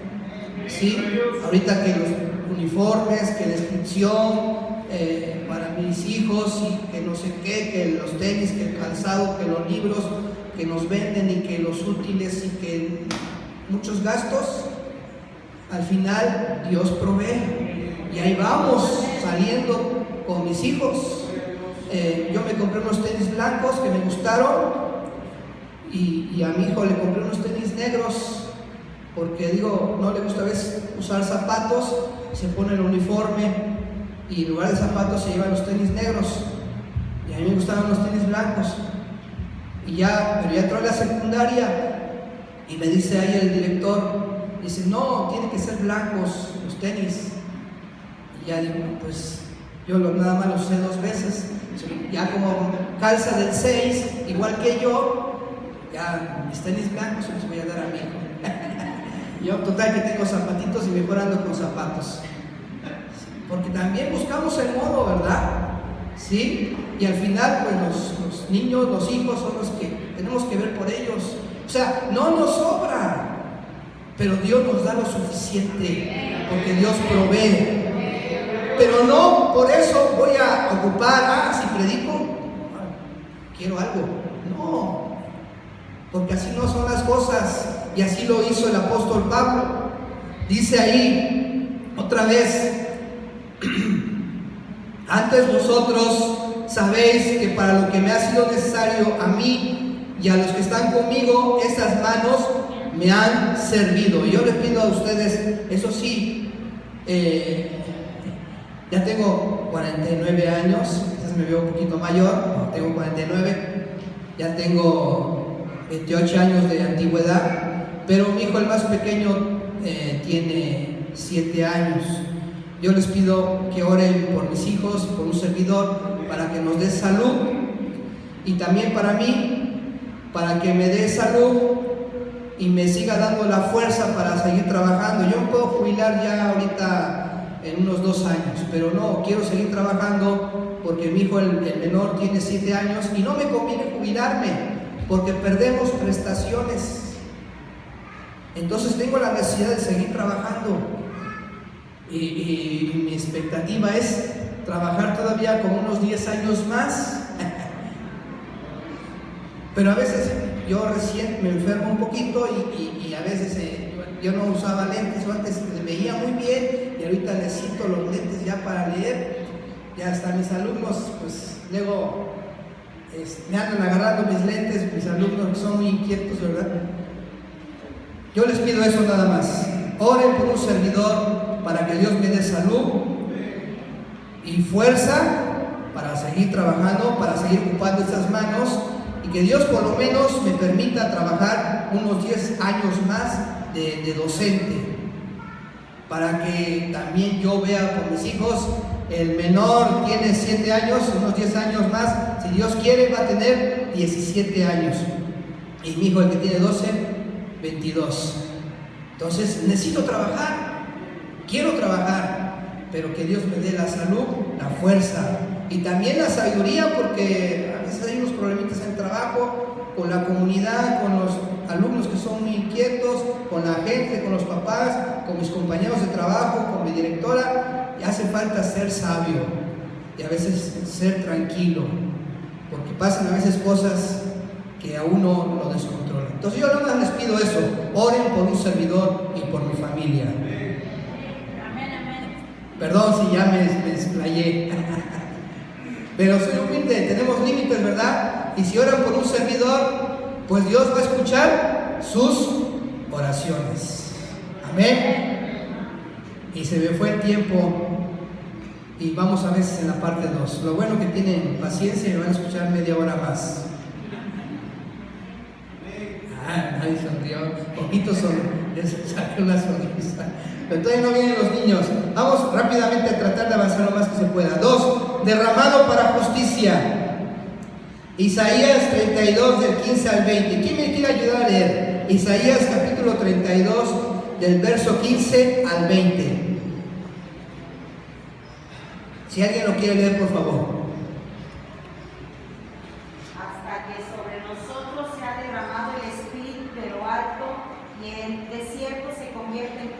¿Sí? Ahorita que los uniformes, que la inscripción para mis hijos, y que no sé qué, que los tenis, que el calzado, que los libros que nos venden, y que los útiles, y que muchos gastos, al final Dios provee. Y ahí vamos saliendo con mis hijos. Yo me compré unos tenis blancos que me gustaron, y a mi hijo le compré unos tenis negros, porque digo, no le gusta a veces usar zapatos, se pone el uniforme y en lugar de zapatos se llevan los tenis negros, y a mí me gustaban los tenis blancos. Pero ya entró a la secundaria y me dice ahí el director, dice, no, tienen que ser blancos los tenis. Y ya digo, pues yo nada más los usé 2 veces, ya como calza del 6, igual que yo, ya mis tenis blancos se los voy a dar a mi hijo. Yo total que tengo zapatitos y mejor ando con zapatos, porque también buscamos el modo, ¿verdad? ¿Sí? Y al final pues los niños, los hijos son los que tenemos que ver por ellos. O sea, no nos sobra, pero Dios nos da lo suficiente, porque Dios provee. Pero no por eso voy a ocupar, si predico, quiero algo. No, porque así no son las cosas, y así lo hizo el apóstol Pablo. Dice ahí, otra vez, antes vosotros sabéis que para lo que me ha sido necesario a mí y a los que están conmigo, estas manos me han servido. Y yo les pido a ustedes, eso sí, ya tengo 49 años, quizás me veo un poquito mayor, no, tengo 49, ya tengo 28 años de antigüedad, pero mi hijo el más pequeño tiene 7 años. Yo les pido que oren por mis hijos, por un servidor, para que nos dé salud, y también para mí, para que me dé salud y me siga dando la fuerza para seguir trabajando. Yo me puedo jubilar ya ahorita en unos 2 años, pero no, quiero seguir trabajando porque mi hijo, el menor, tiene 7 años y no me conviene jubilarme porque perdemos prestaciones. Entonces tengo la necesidad de seguir trabajando. y mi expectativa es trabajar todavía como unos 10 años más. Pero a veces yo recién me enfermo un poquito y a veces yo no usaba lentes, yo antes veía muy bien y ahorita necesito los lentes ya para leer. Ya hasta mis alumnos, pues luego me andan agarrando mis lentes, mis alumnos que son muy inquietos, ¿verdad? Yo les pido eso nada más. Oren por un servidor para que Dios me dé salud y fuerza para seguir trabajando, para seguir ocupando estas manos, y que Dios por lo menos me permita trabajar unos 10 años más de docente, para que también yo vea por mis hijos. El menor tiene 7 años, unos 10 años más, si Dios quiere va a tener 17 años, y mi hijo, el que tiene 12, 22. Entonces necesito trabajar, quiero trabajar, pero que Dios me dé la salud, la fuerza y también la sabiduría, porque a veces hay unos problemitas en el trabajo, con la comunidad, con los alumnos que son muy inquietos, con la gente, con los papás, con mis compañeros de trabajo, con mi directora, y hace falta ser sabio y a veces ser tranquilo, porque pasan a veces cosas que a uno lo descontrolan. Entonces yo nada más les pido eso, oren por un servidor y por mi familia. Perdón si ya me explayé. Pero soy humilde, tenemos límites, ¿verdad? Y si oran por un servidor, pues Dios va a escuchar sus oraciones. Amén. Y se me fue el tiempo y vamos a veces en la parte 2. Lo bueno que tienen paciencia y me van a escuchar media hora más. Nadie sonrió, poquitos saqué una sonrisa. Pero todavía no vienen los niños. Vamos rápidamente a tratar de avanzar lo más que se pueda. 2. Derramado para justicia. Isaías 32 del 15 al 20. ¿Quién me quiere ayudar a leer? Isaías capítulo 32 del verso 15 al 20. Si alguien lo quiere leer, por favor. Hasta que sobre nosotros se ha derramado el espíritu de lo alto, y el desierto se convierte en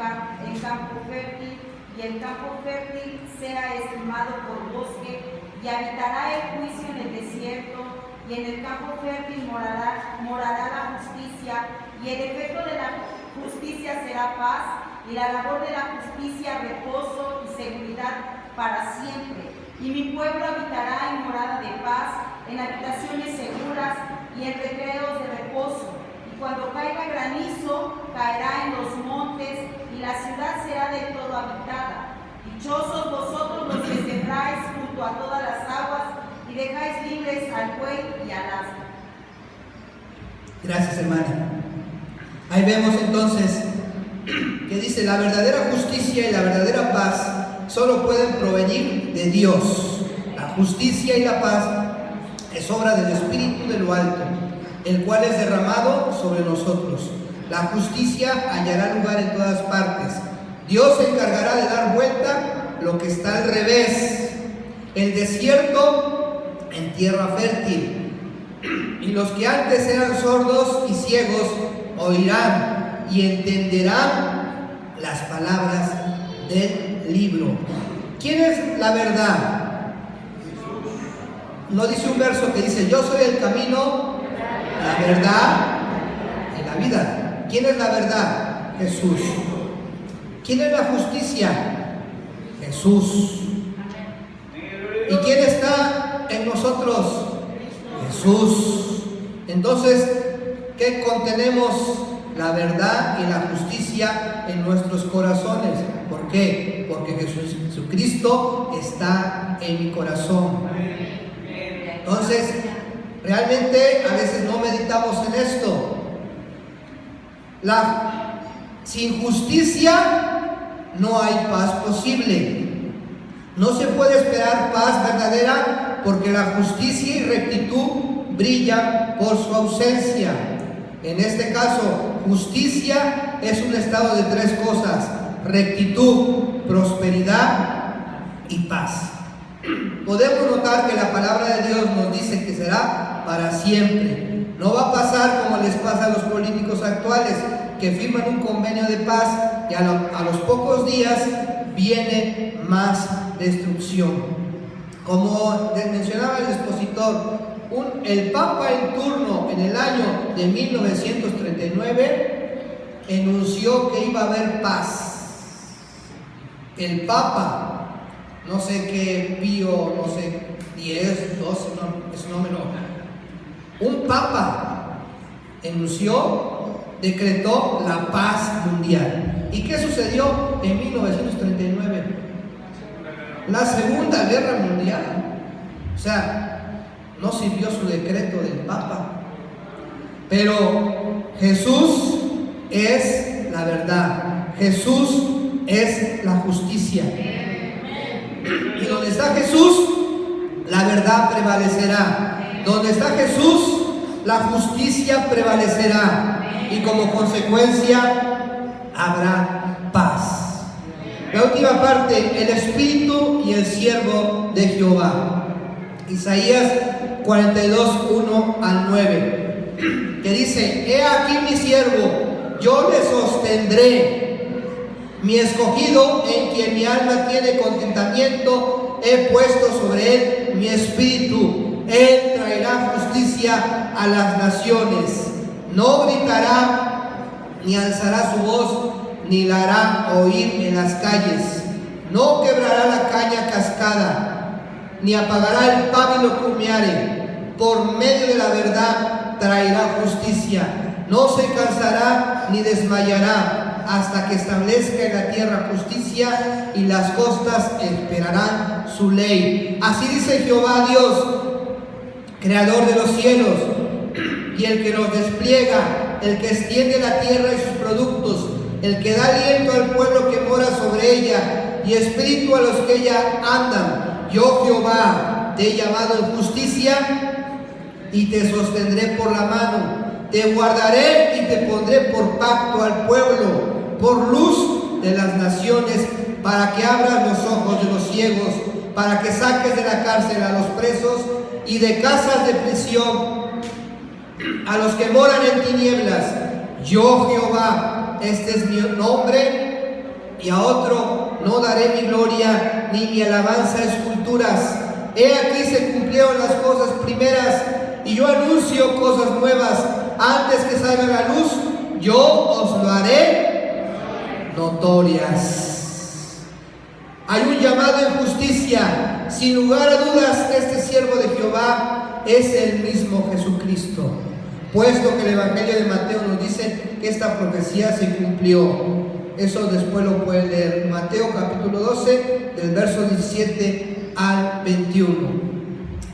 campo fértil, y el campo fértil sea estimado por bosque, y habitará el juicio en el desierto, y en el campo fértil morará la justicia, y el efecto de la justicia será paz, y la labor de la justicia reposo y seguridad para siempre. Y mi pueblo habitará en morada de paz, en habitaciones seguras y en recreos de reposo. Y cuando caiga granizo, caerá en los montes, y la ciudad será del todo habitada. Dichosos vosotros los que sembráis junto a todas las aguas, y dejáis libres al buey y al asno. Gracias, hermana. Ahí vemos entonces que dice: la verdadera justicia y la verdadera paz solo pueden provenir de Dios. La justicia y la paz es obra del Espíritu de lo alto, el cual es derramado sobre nosotros. La justicia hallará lugar en todas partes. Dios se encargará de dar vuelta lo que está al revés. El desierto en tierra fértil. Y los que antes eran sordos y ciegos oirán y entenderán las palabras del libro. ¿Quién es la verdad? No dice un verso que dice: yo soy el camino, la verdad y la vida. ¿Quién es la verdad? Jesús. ¿Quién es la justicia? Jesús. ¿Y quién está en nosotros? Jesús. Entonces, ¿qué contenemos? La verdad y la justicia en nuestros corazones. ¿Por qué? Porque Jesucristo está en mi corazón. Entonces, realmente a veces no meditamos en esto. Sin justicia no hay paz posible. No se puede esperar paz verdadera, porque la justicia y rectitud brillan por su ausencia. En este caso, justicia es un estado de 3 cosas: rectitud, prosperidad y paz. Podemos notar que la palabra de Dios nos dice que será para siempre. No va a pasar como les pasa a los políticos actuales, que firman un convenio de paz y a los pocos días viene más destrucción. Como mencionaba el expositor, el Papa en turno en el año de 1939 enunció que iba a haber paz. El Papa, no sé qué, Pío, no sé, 10, 12, no, ese número. Un Papa enunció, decretó la paz mundial. ¿Y qué sucedió en 1939? La Segunda Guerra Mundial. O sea, no sirvió su decreto del Papa. Pero Jesús es la verdad. Jesús es la justicia. Y donde está Jesús, la verdad prevalecerá. Donde está Jesús, la justicia prevalecerá. Y como consecuencia, habrá paz. La última parte, el Espíritu y el siervo de Jehová. Isaías 42, 1 al 9, que dice: he aquí mi siervo, yo le sostendré, mi escogido en quien mi alma tiene contentamiento, he puesto sobre él mi espíritu, él traerá justicia a las naciones, no gritará ni alzará su voz, ni la hará oír en las calles, no quebrará la caña cascada, ni apagará el pábilo que humeare, por medio de la verdad traerá justicia, no se cansará ni desmayará, hasta que establezca en la tierra justicia, y las costas esperarán su ley. Así dice Jehová Dios, creador de los cielos, y el que los despliega, el que extiende la tierra y sus productos, el que da aliento al pueblo que mora sobre ella, y espíritu a los que ella andan. Yo, Jehová, te he llamado en justicia, y te sostendré por la mano. Te guardaré y te pondré por pacto al pueblo, por luz de las naciones, para que abras los ojos de los ciegos, para que saques de la cárcel a los presos, y de casas de prisión a los que moran en tinieblas. Yo, Jehová, este es mi nombre, y a otro no daré mi gloria, ni mi alabanza a esculturas. He aquí se cumplieron las cosas primeras, y yo anuncio cosas nuevas. Antes que salga la luz, yo os lo haré notorias. Hay un llamado en justicia. Sin lugar a dudas, este siervo de Jehová es el mismo Jesucristo, puesto que el Evangelio de Mateo nos dice que esta profecía se cumplió. Eso después lo pueden leer. Mateo capítulo 12, del verso 17 al 21.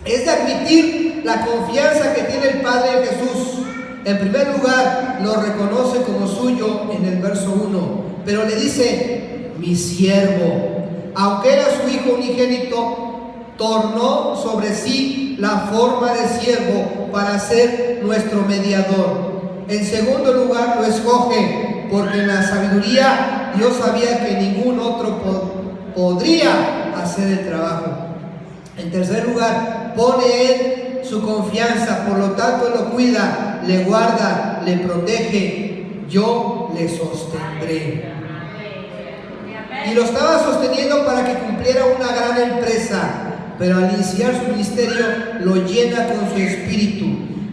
Es de admitir la confianza que tiene el Padre en Jesús. En primer lugar, lo reconoce como suyo en el verso 1, pero le dice: mi siervo. Aunque era su hijo unigénito, tornó sobre sí la forma de siervo para ser nuestro mediador. En segundo lugar, lo escoge porque en la sabiduría Dios sabía que ningún otro podría hacer el trabajo. En tercer lugar, pone en su confianza, por lo tanto lo cuida, le guarda, le protege. Yo le sostendré. Y lo estaba sosteniendo para que cumpliera una gran empresa, pero al iniciar su ministerio lo llena con su espíritu.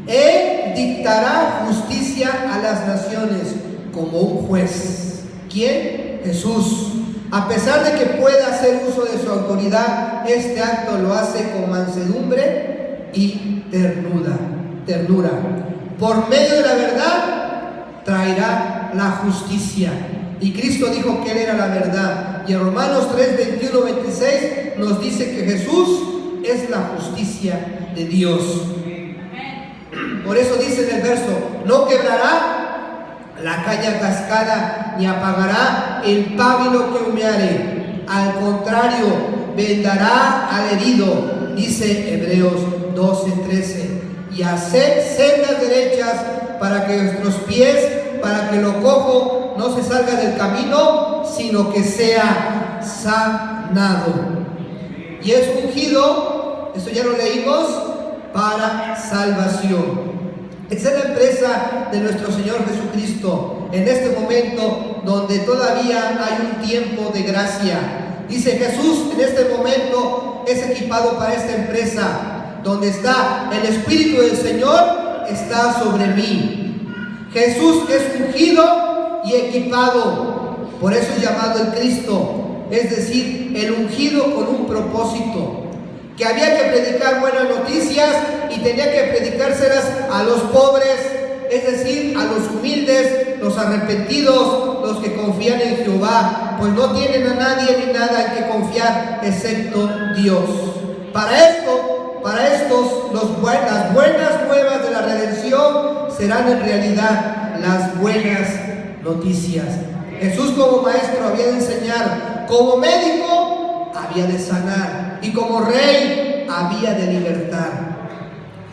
Él dictará justicia a las naciones como un juez. ¿Quién? Jesús. A pesar de que pueda hacer uso de su autoridad, este acto lo hace con mansedumbre y ternura. Por medio de la verdad traerá la justicia. Y Cristo dijo que Él era la verdad. Y en Romanos 3, 21, 26 nos dice que Jesús es la justicia de Dios. Por eso dice en el verso: no quebrará la caña cascada, ni apagará el pábilo que humeare. Al contrario, vendará al herido, dice Hebreos 12, 13. Y hacer sendas derechas para que nuestros pies, para que lo cojo no se salga del camino, sino que sea sanado. Y es ungido, esto ya lo leímos, para salvación. Esa es la empresa de nuestro Señor Jesucristo. en este momento donde todavía hay un tiempo de gracia. Dice Jesús, en este momento es equipado para esta empresa, donde está el Espíritu del Señor, está sobre mí. Jesús es ungido y equipado, por eso es llamado el Cristo, es decir, el ungido con un propósito, que había que predicar buenas noticias y tenía que predicárselas a los pobres, es decir, a los humildes, los arrepentidos, los que confían en Jehová, pues no tienen a nadie ni nada en que confiar excepto Dios. Para estos, las buenas nuevas de la redención serán en realidad las buenas noticias. Jesús como maestro había de enseñar, como médico había de sanar y como rey había de libertar.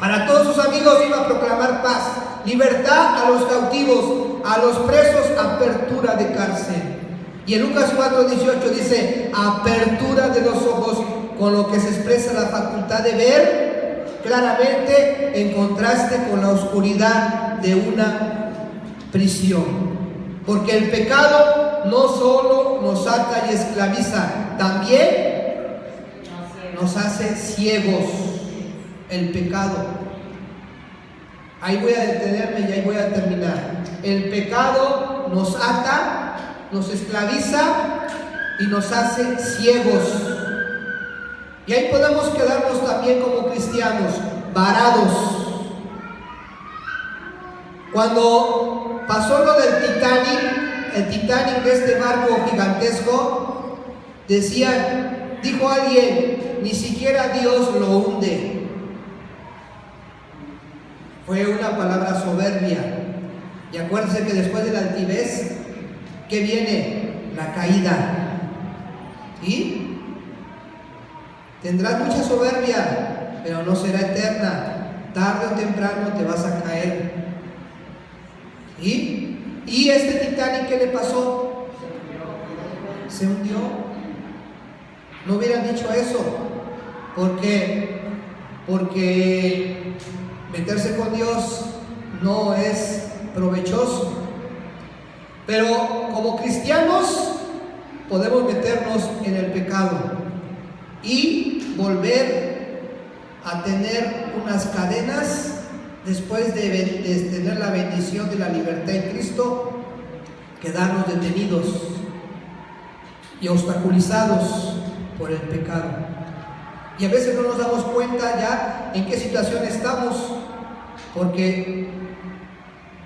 Para todos sus amigos iba a proclamar paz, libertad a los cautivos, a los presos, apertura de cárcel. Y en Lucas 4:18 dice, apertura de los ojos, con lo que se expresa la facultad de ver claramente en contraste con la oscuridad de una prisión. Porque el pecado no solo nos ata y esclaviza, también nos hace ciegos. El pecado. Ahí voy a detenerme y ahí voy a terminar. El pecado nos ata, nos esclaviza y nos hace ciegos. Y ahí podemos quedarnos también como cristianos, varados. Cuando pasó lo del el Titanic de este barco gigantesco, dijo alguien, ni siquiera Dios lo hunde. Fue una palabra soberbia. Y acuérdense que después de la altivez, ¿qué viene? La caída. ¿Sí? Tendrás mucha soberbia, pero no será eterna. Tarde o temprano te vas a caer. ¿Sí? ¿Y este Titanic qué le pasó? Se hundió. No hubieran dicho eso. Porque meterse con Dios no es provechoso. Pero como cristianos podemos meternos en el pecado y volver a tener unas cadenas después de tener la bendición de la libertad en Cristo, quedarnos detenidos y obstaculizados por el pecado. Y a veces no nos damos cuenta ya en qué situación estamos, porque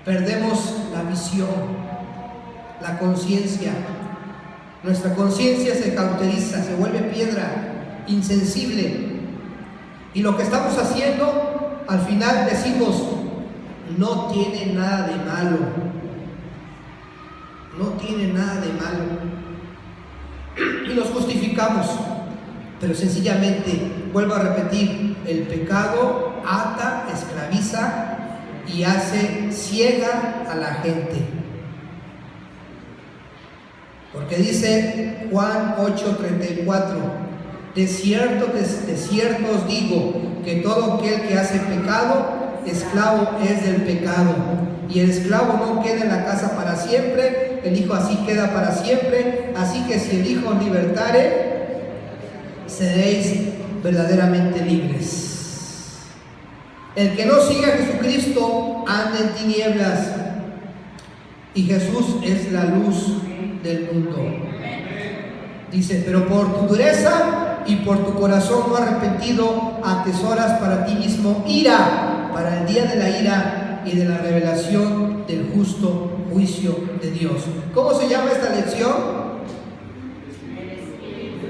perdemos la visión, la conciencia. Nuestra conciencia se cauteriza, se vuelve piedra, insensible. Y lo que estamos haciendo, al final decimos, no tiene nada de malo. No tiene nada de malo. Y nos justificamos. Pero sencillamente, vuelvo a repetir, el pecado ata, esclaviza y hace ciega a la gente. Porque dice Juan 8:34, de cierto os digo, que todo aquel que hace pecado, esclavo es del pecado. Y el esclavo no queda en la casa para siempre, el hijo así queda para siempre. Así que si el hijo os libertare, seréis verdaderamente libres. El que no siga a Jesucristo anda en tinieblas, y Jesús es la luz del mundo. Dice, pero por tu dureza y por tu corazón no arrepentido atesoras para ti mismo ira, para el día de la ira y de la revelación del justo juicio de Dios. ¿Cómo se llama esta lección?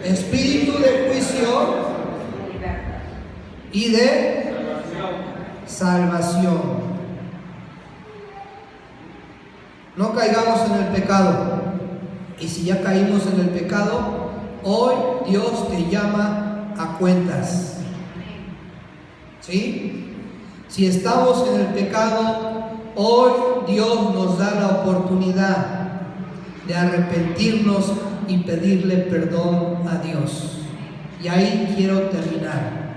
Espíritu de juicio y de salvación. No caigamos en el pecado. Y si ya caímos en el pecado, hoy Dios te llama a cuentas. ¿Sí? Si estamos en el pecado, hoy Dios nos da la oportunidad de arrepentirnos y pedirle perdón a Dios. Y ahí quiero terminar.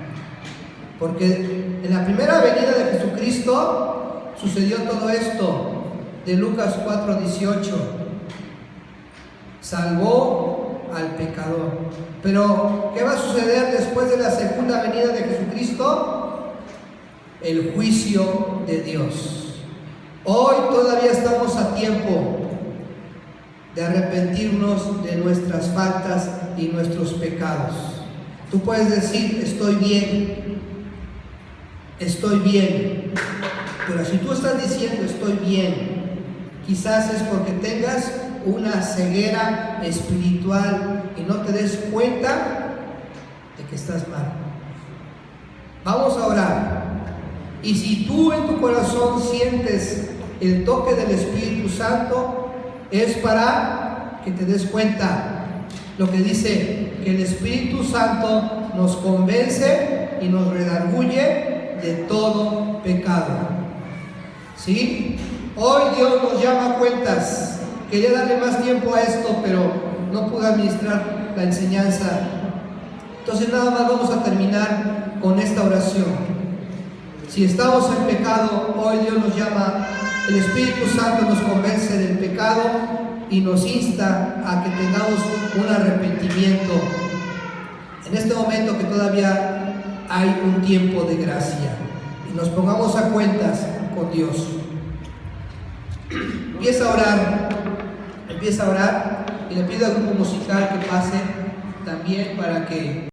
Porque en la primera venida de Jesucristo sucedió todo esto. de Lucas 4:18. Salvó al pecador. Pero, ¿qué va a suceder después de la segunda venida de Jesucristo? El juicio de Dios. Hoy todavía estamos a tiempo de arrepentirnos de nuestras faltas y nuestros pecados. Tú puedes decir, estoy bien, pero si tú estás diciendo estoy bien, quizás es porque tengas una ceguera espiritual y no te des cuenta de que estás mal. Vamos a orar. Y si tú en tu corazón sientes el toque del Espíritu Santo, es para que te des cuenta lo que dice, que el Espíritu Santo nos convence y nos redarguye de todo pecado. ¿Sí? Hoy Dios nos llama a cuentas. Quería darle más tiempo a esto, pero no pude administrar la enseñanza. Entonces nada más vamos a terminar con esta oración. Si estamos en pecado, hoy Dios nos llama, el Espíritu Santo nos convence del pecado y nos insta a que tengamos un arrepentimiento. En este momento que todavía hay un tiempo de gracia y nos pongamos a cuentas con Dios. Empieza a orar y le pido al grupo musical que pase también para que